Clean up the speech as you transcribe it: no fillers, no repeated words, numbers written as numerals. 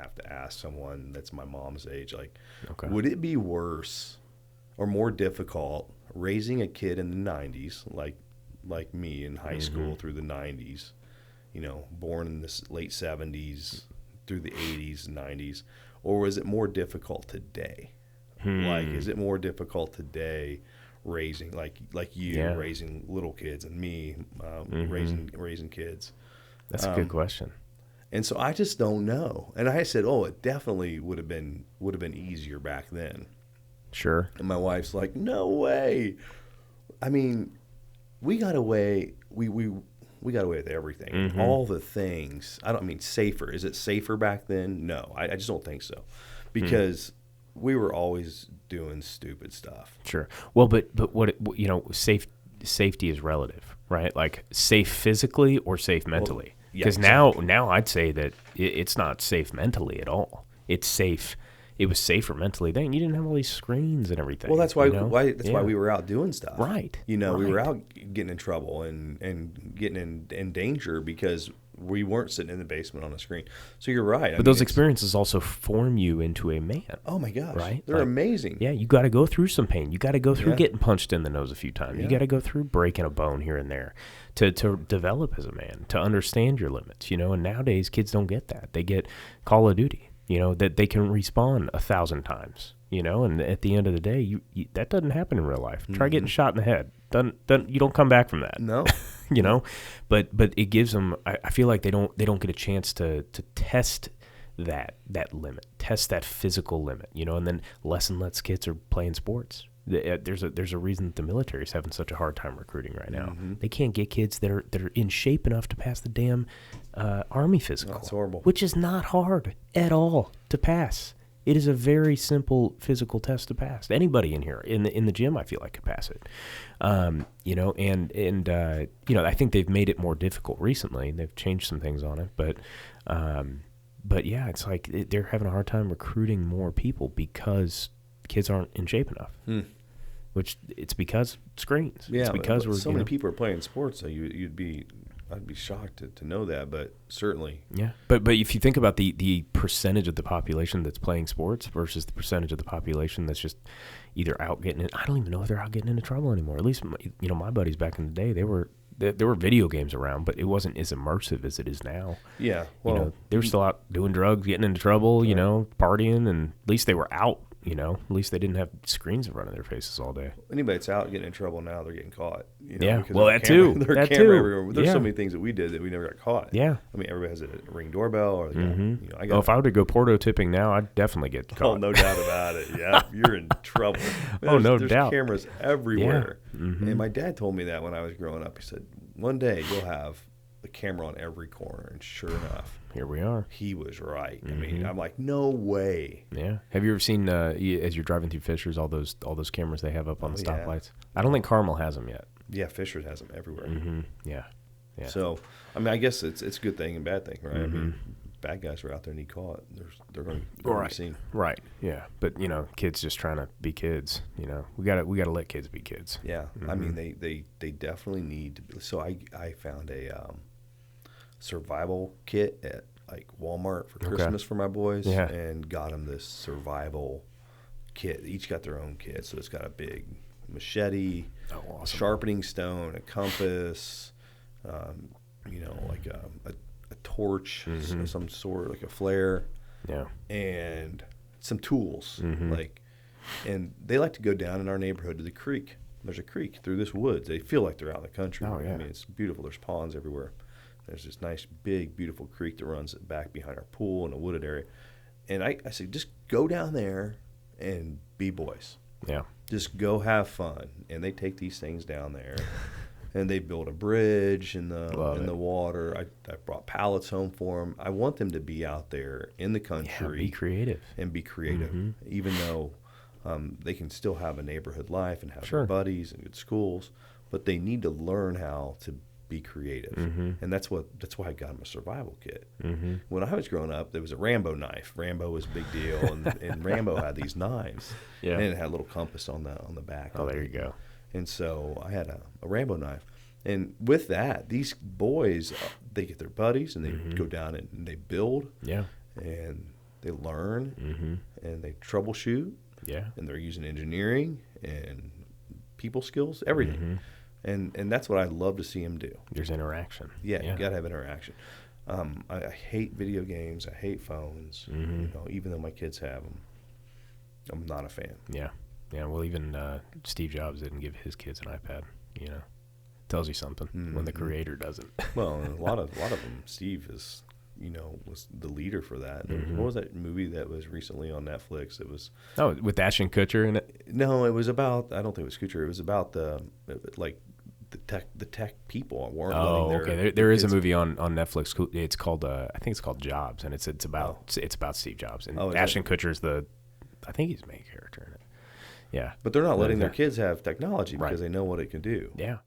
have to ask someone that's my mom's age, like, Okay. would it be worse or more difficult raising a kid in the 90s, like me in high school through the 90s, born in the late 70s through the 80s and 90s, or was it more difficult today? Like, is it more difficult today raising like you raising little kids and me raising kids? That's a good question. And so I just don't know. And I said, "Oh, it definitely would have been easier back then." Sure. And my wife's like, "No way." I mean, we got away. We got away with everything, all the things. I don't mean safer. Is it safer back then? No, I just don't think so, because we were always doing stupid stuff. Sure. Well, but what safety is relative, right? Like safe physically or safe mentally. Because now I'd say that it's not safe mentally at all. It's safe. It was safer mentally then. You didn't have all these screens and everything. Well, that's why why we were out doing stuff. Right. We were out getting in trouble and getting in danger because we weren't sitting in the basement on a screen. So you're right. But those experiences also form you into a man. Oh my gosh. Right? They're amazing. Yeah, you got to go through some pain. You got to go through getting punched in the nose a few times. You got to go through breaking a bone here and there to develop as a man, to understand your limits, And nowadays kids don't get that. They get Call of Duty. That they can respawn 1,000 times, and at the end of the day, you that doesn't happen in real life. Try getting shot in the head. You don't come back from that. No. But it gives them, I feel like they don't get a chance to test that limit, test that physical limit, and then less and less kids are playing sports. There's a reason that the military is having such a hard time recruiting right now. They can't get kids that are in shape enough to pass the damn Army physical. That's horrible. Which is not hard at all to pass. It is a very simple physical test to pass. Anybody in here in the gym, I feel like, could pass it. I think they've made it more difficult recently. They've changed some things on it, but yeah, it's like they're having a hard time recruiting more people because kids aren't in shape enough. Which it's because screens. Yeah, it's because so many people are playing sports. So I'd be shocked to know that, but certainly. Yeah, but if you think about the percentage of the population that's playing sports versus the percentage of the population that's just either out getting it, I don't even know if they're out getting into trouble anymore. At least my buddies back in the day, there were video games around, but it wasn't as immersive as it is now. Yeah, well, they were still out doing drugs, getting into trouble, partying, and at least they were out. At least they didn't have screens in front of their faces all day. Anybody that's out getting in trouble now, they're getting caught. Well, that too. There's camera everywhere. There's so many things that we did that we never got caught. Yeah. I mean, everybody has a Ring doorbell. Or if I were to go Porto tipping now, I'd definitely get caught. Oh, no doubt about it. Yeah, you're in trouble. No doubt. There's cameras everywhere. Yeah. And my dad told me that when I was growing up. He said, one day you'll have a camera on every corner. And sure enough, here we are. He was right. I mean, I'm like, no way. Yeah. Have you ever seen as you're driving through Fishers all those cameras they have up on the stoplights? I don't think Carmel has them yet. Yeah, Fishers has them everywhere. Yeah. So, I mean, I guess it's a good thing and bad thing, right? I mean, bad guys are out there and need caught. They're going to be seen. Right. Yeah. But kids just trying to be kids. We gotta let kids be kids. Yeah. I mean, they definitely need to be. So I found a survival kit at like Walmart for Christmas for my boys, and got them this survival kit. They each got their own kit, so it's got a big machete, a sharpening stone, a compass, like a torch of some sort, like a flare, and some tools, and they like to go down in our neighborhood to the creek. There's a creek through this woods. They feel like they're out in the country. Oh, yeah. I mean, it's beautiful. There's ponds everywhere. There's this nice, big, beautiful creek that runs back behind our pool in a wooded area. And I said, just go down there and be boys. Yeah. Just go have fun. And they take these things down there, and they build a bridge in the water. I brought pallets home for them. I want them to be out there in the country. Be creative. And be creative, even though they can still have a neighborhood life and have their buddies and good schools. But they need to learn how to be creative, and that's why I got him a survival kit. When I was growing up, there was a Rambo knife. Rambo was a big deal, and Rambo had these knives, and it had a little compass on the back. Oh, there you go. And so I had a Rambo knife, and with that, these boys they get their buddies and they go down and they build, and they learn, and they troubleshoot. Yeah. And they're using engineering and people skills, everything. And that's what I love to see them do. There's interaction. Yeah, you got to have interaction. I hate video games. I hate phones. You know, even though my kids have them, I'm not a fan. Yeah. Yeah, well, even Steve Jobs didn't give his kids an iPad, you know. Tells you something when the creator doesn't. Well, a lot of them, Steve is, you know, was the leader for that. What was that movie that was recently on Netflix? It was with Ashton Kutcher in it. No, it was about. I don't think it was Kutcher. It was about the tech people weren't letting their. Okay. There is a movie on Netflix. It's called I think it's called Jobs, and it's about Steve Jobs, and Ashton Kutcher's I think he's the main character in it. Yeah, but they're not letting their kids have technology because they know what it can do. Yeah.